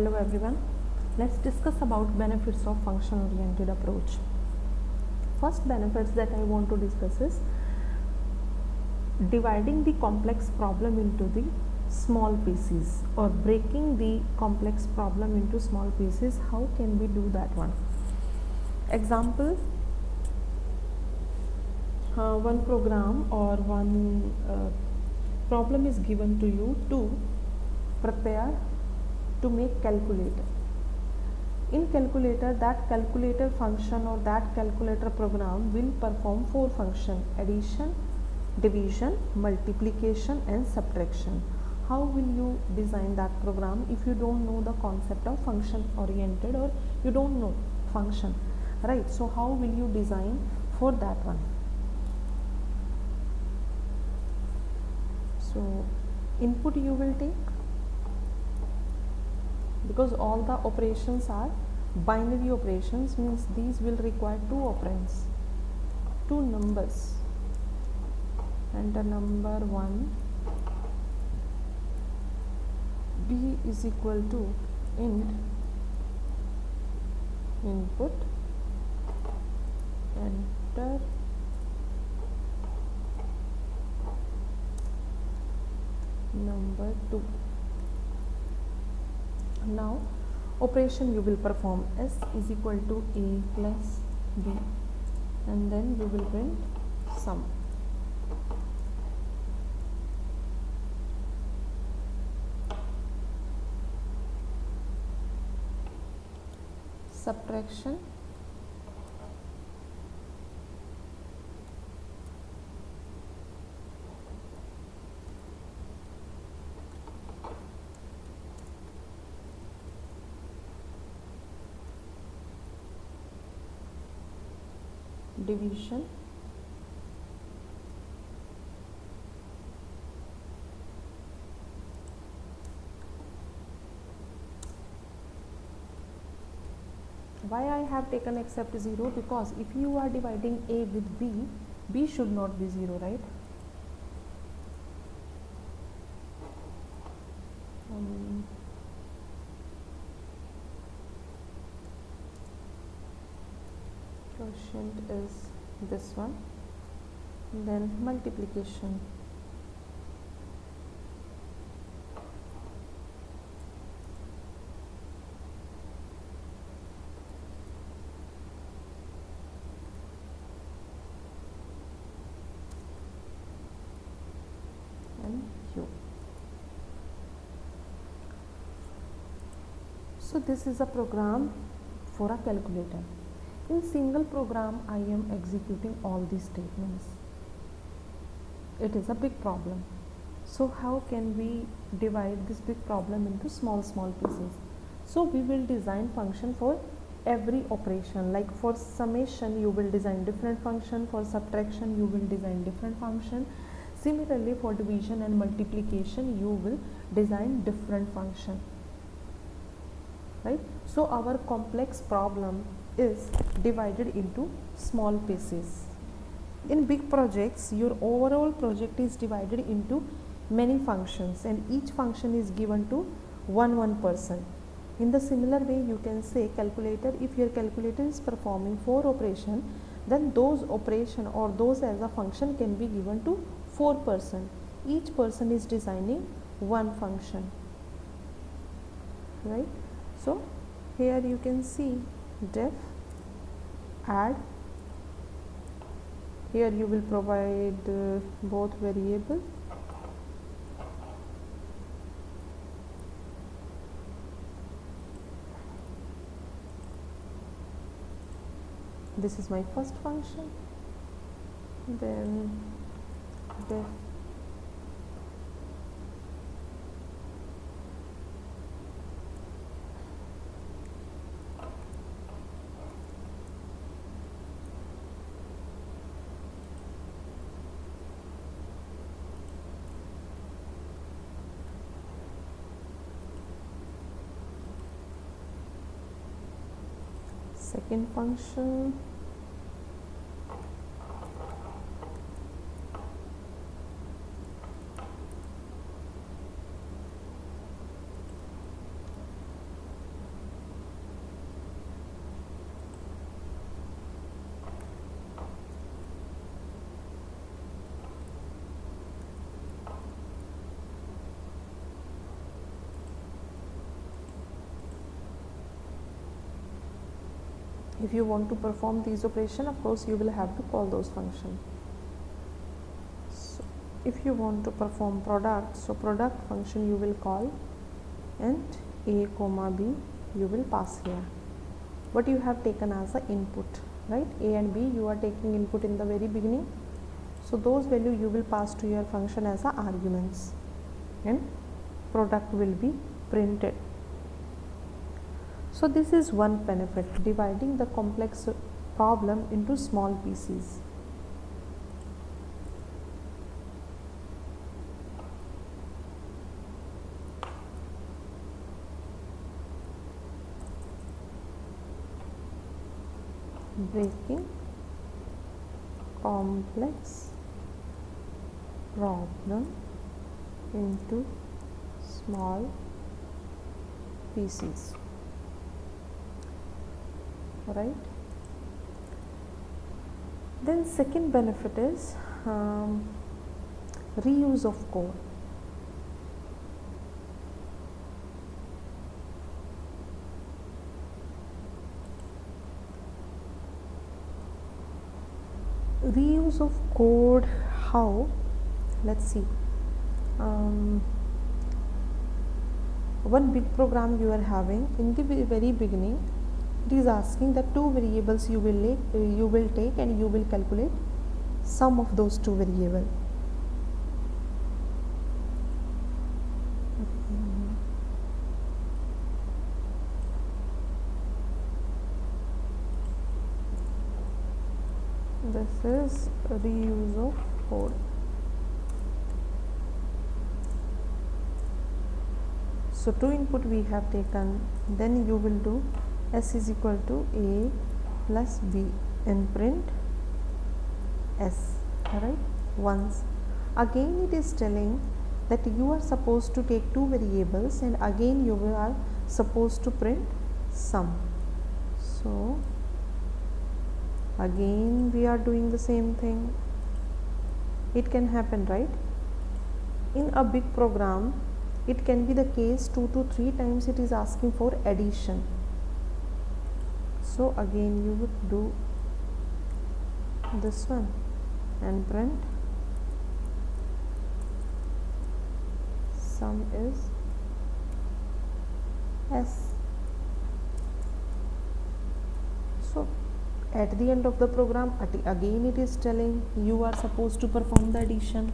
Hello everyone. Let's discuss about benefits of function oriented approach. First benefits that I want to discuss is dividing the complex problem into the small pieces, or breaking the complex problem into small pieces. How can we do that one? Example, one program or one problem is given to you to prepare to make calculator. In calculator, that calculator function or that calculator program will perform 4 functions: addition, division, multiplication and subtraction. How will you design that program if you don't know the concept of function oriented, or you don't know function, right? So how will you design for that one? So input you will take, because all the operations are binary operations, means these will require 2 operands, 2 numbers. Enter number 1, b is equal to int input, enter number 2. Now operation you will perform, s is equal to a plus b, and then you will print sum. Subtraction, division, why I have taken except 0? Because if you are dividing a with b, b should not be 0, right? Quotient is this one, then multiplication, and q. So this is a program for a calculator. In single program I am executing all these statements. It is a big problem. So how can we divide this big problem into small pieces? So we will design function for every operation. Like for summation you will design different function, for subtraction you will design different function. Similarly for division and multiplication you will design different function, right? So our complex problem is divided into small pieces. In big projects, your overall project is divided into many functions, and each function is given to one person. In the similar way, you can say calculator, if your calculator is performing 4 operations, then those operation or those as a function can be given to 4 person. Each person is designing one function, right? So here you can see def add. Here you will provide both variable, this is my first function, then def second function, If you want to perform these operations, of course you will have to call those functions. So if you want to perform product, so product function you will call, and a comma b you will pass here. What you have taken as an input, right? A and b you are taking input in the very beginning, so those value you will pass to your function as a arguments, and product will be printed. So this is one benefit, dividing the complex problem into small pieces. Breaking complex problem into small pieces, right? Then second benefit is reuse of code. Reuse of code, how? Let's see. One big program you are having, in the very beginning it is asking that two variables you will take and you will calculate sum of those two variables. This is reuse of code. So two input we have taken, then you will do s is equal to a plus b and print s, right? Once again it is telling that you are supposed to take two variables and again you are supposed to print sum. So again we are doing the same thing. It can happen, right? In a big program it can be the case 2 to 3 times it is asking for addition. So again you would do this one and print sum is s. So at the end of the program again it is telling you are supposed to perform the addition.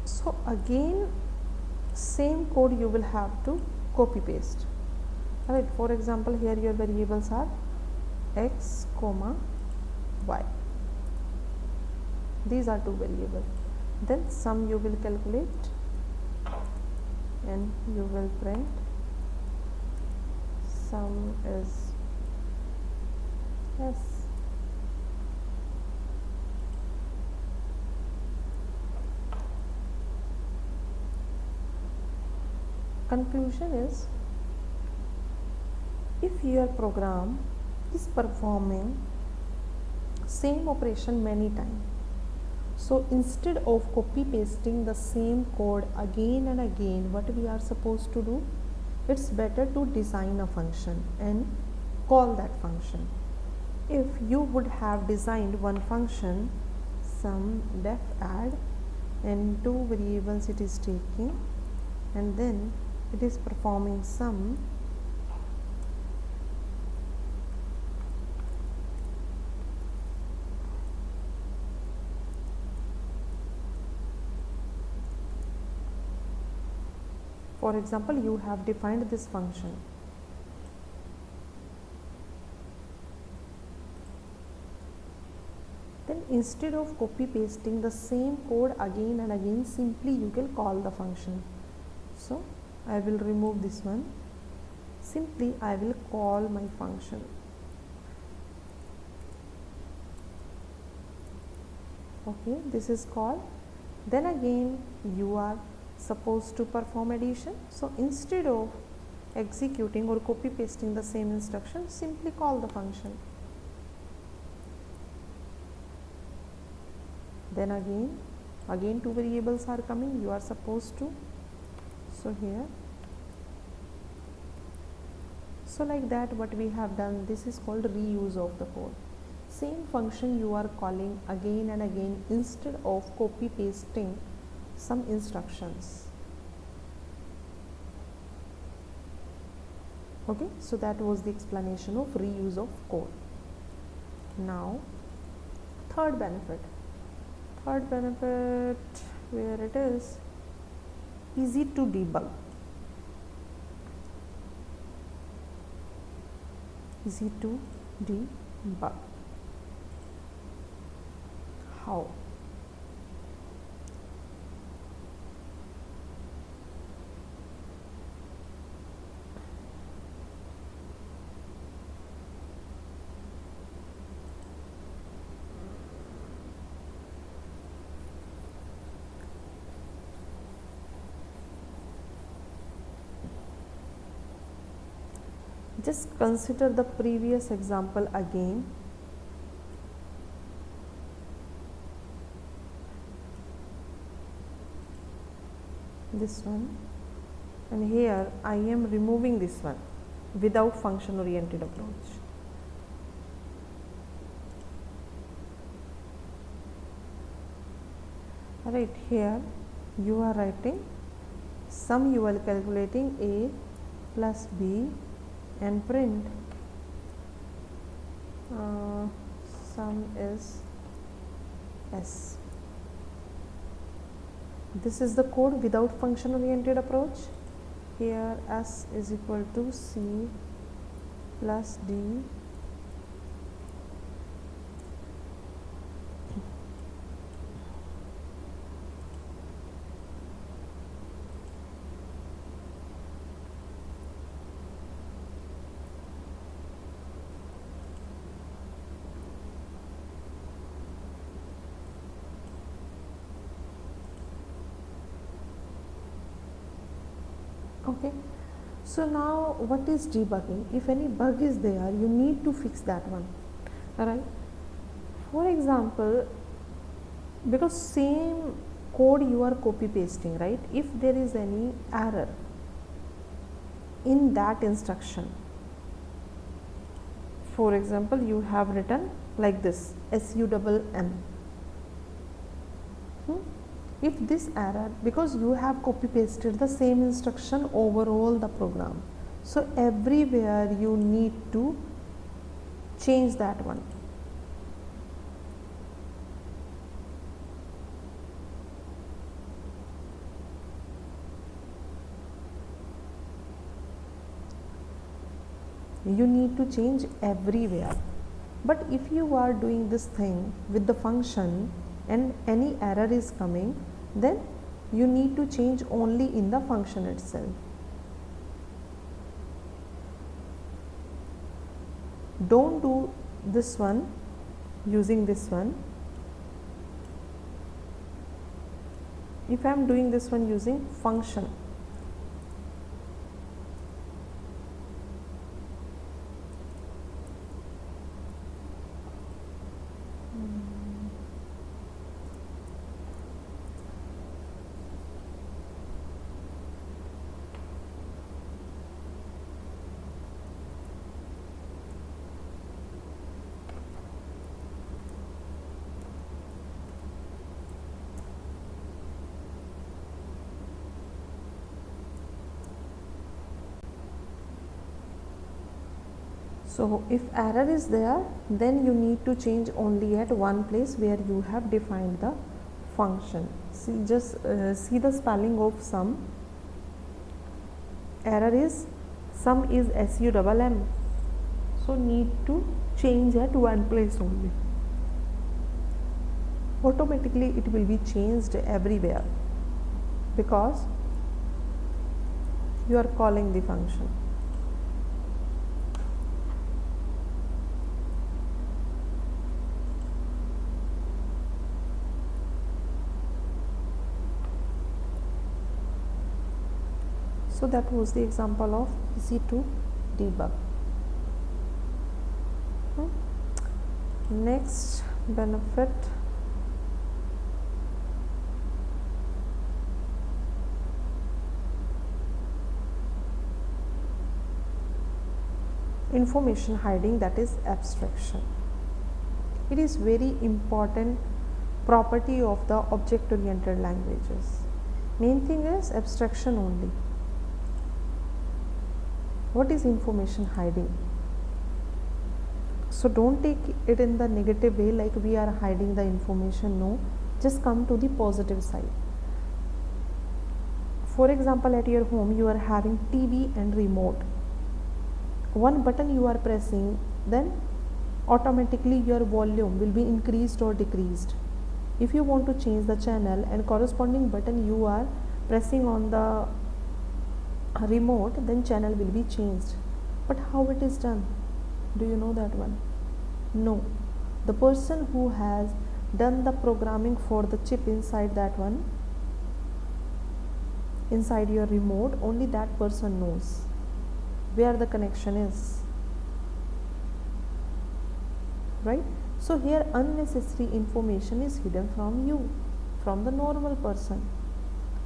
So again same code you will have to copy paste, right? For example, here your variables are x comma y, these are two variables. Then sum you will calculate and you will print sum is s. Conclusion is, if your program is performing same operation many times, so instead of copy pasting the same code again and again, what we are supposed to do, it's better to design a function and call that function. If you would have designed one function, sum def add, and two variables it is taking, and then it is performing sum, for example, you have defined this function, then instead of copy pasting the same code again and again, simply you can call the function. So I will remove this one, simply I will call my function. Okay, this is called. Then again you are supposed to perform addition, so instead of executing or copy pasting the same instruction, simply call the function. Then again again two variables are coming, you are supposed to, so here, so like that what we have done, this is called reuse of the code. Same function you are calling again and again instead of copy pasting some instructions. Okay, so that was the explanation of reuse of code. Now third benefit, where it is easy to debug. Easy to debug. How? Just consider the previous example again. This one, and here I am removing this one without function oriented approach. Right, here you are writing sum, you are calculating a plus b and print sum is s. This is the code without function oriented approach. Here s is equal to c plus d okay. So now what is debugging? If any bug is there, you need to fix that one. Alright. For example, because same code you are copy pasting, right? If there is any error in that instruction, for example, you have written like this SUMM. If this error, because you have copy pasted the same instruction overall the program, so everywhere you need to change that one. You need to change everywhere. But if you are doing this thing with the function and any error is coming, then you need to change only in the function itself. Don't do this one using this one. If I am doing this one using function, so if error is there, then you need to change only at one place where you have defined the function. See, just see the spelling of sum. Error is sum is SUMM. So need to change at one place only. Automatically it will be changed everywhere because you are calling the function. So that was the example of easy to debug. Next benefit, information hiding, that is abstraction. It is very important property of the object oriented languages. Main thing is abstraction only. What is information hiding? So don't take it in the negative way like we are hiding the information. No, just come to the positive side. For example, at your home you are having TV and remote. One button you are pressing, then automatically your volume will be increased or decreased. If you want to change the channel and corresponding button you are pressing on the remote, then channel will be changed. But how it is done? Do you know that one? No. The person who has done the programming for the chip inside that one, inside your remote, only that person knows where the connection is, right? So here unnecessary information is hidden from you, from the normal person.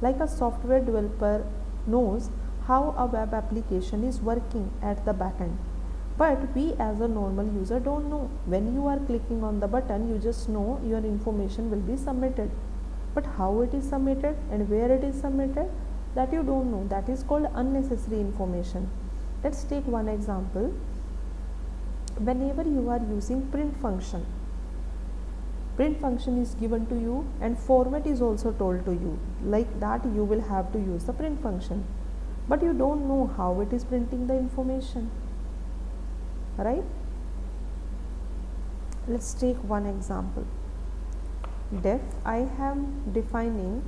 Like a software developer knows how a web application is working at the back end, but we as a normal user don't know. When you are clicking on the button, you just know your information will be submitted, but how it is submitted and where it is submitted, that you don't know. That is called unnecessary information. Let's take one example. Whenever you are using print function is given to you and format is also told to you, like that you will have to use the print function, but you don't know how it is printing the information, right? Let's take one example. Def, I am defining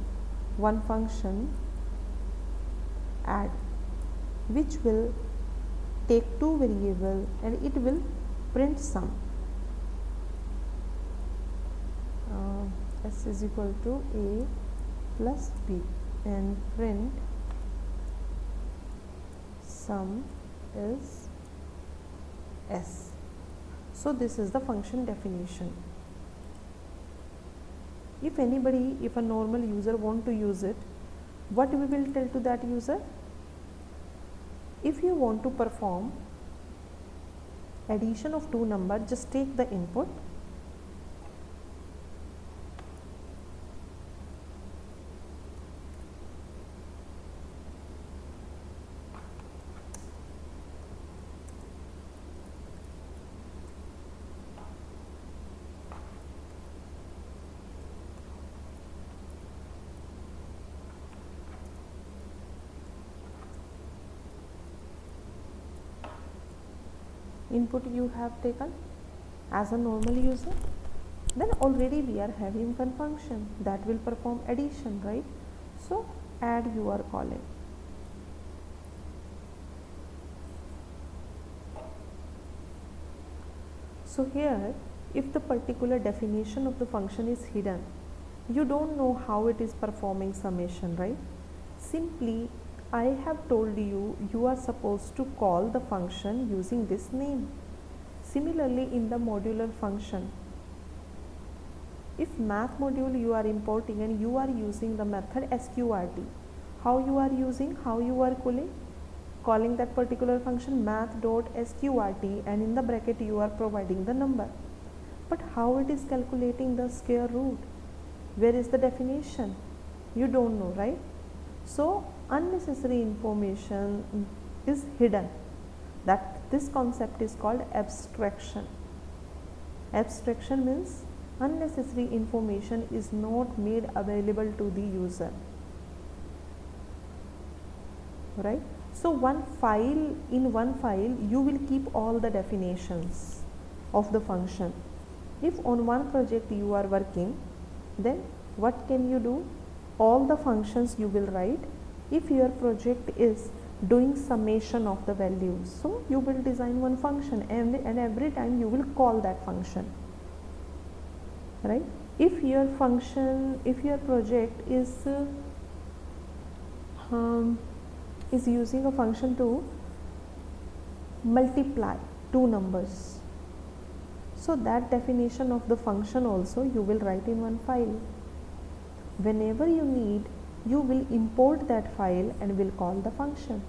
one function add, which will take two variables and it will print sum. S is equal to A plus B and print sum is S. So this is the function definition. If a normal user want to use it, what we will tell to that user? If you want to perform addition of two numbers, just take the input input you have taken as a normal user, then already we are having one function that will perform addition, right? So add you are calling. So here, if the particular definition of the function is hidden, you don't know how it is performing summation, right? Simply I have told you, you are supposed to call the function using this name. Similarly, in the modular function, if math module you are importing and you are using the method sqrt, how you are using, how you are calling that particular function math.sqrt, and in the bracket you are providing the number. But how it is calculating the square root? Where is the definition? You don't know, right? So unnecessary information is hidden. That this concept is called abstraction. Abstraction means unnecessary information is not made available to the user, right? So in one file you will keep all the definitions of the function. If on one project you are working, then what can you do? All the functions you will write. If your project is doing summation of the values, so you will design one function and every time you will call that function, right? If your project is using a function to multiply two numbers, so that definition of the function also you will write in one file. Whenever you need, you will import that file and will call the function.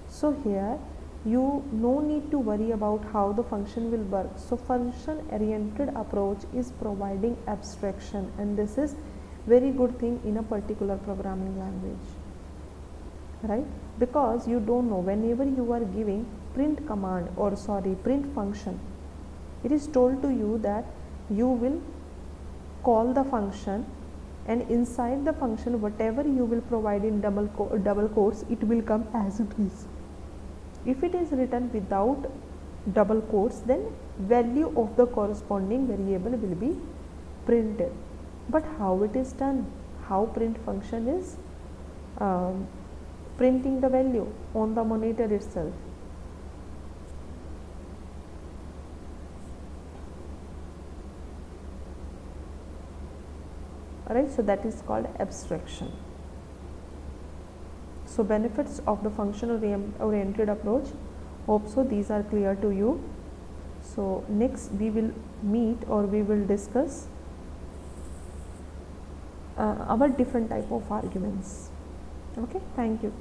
So here you no need to worry about how the function will work. So function oriented approach is providing abstraction, and this is very good thing in a particular programming language, right? Because you don't know, whenever you are giving print command or print function, it is told to you that you will call the function, and inside the function whatever you will provide in double quotes, it will come as it is. If it is written without double quotes, then value of the corresponding variable will be printed. But how it is done? How print function is printing the value on the monitor itself? Alright, so that is called abstraction. So benefits of the functional oriented approach, hope so these are clear to you. So next we will meet, or we will discuss our different type of arguments. Okay, thank you.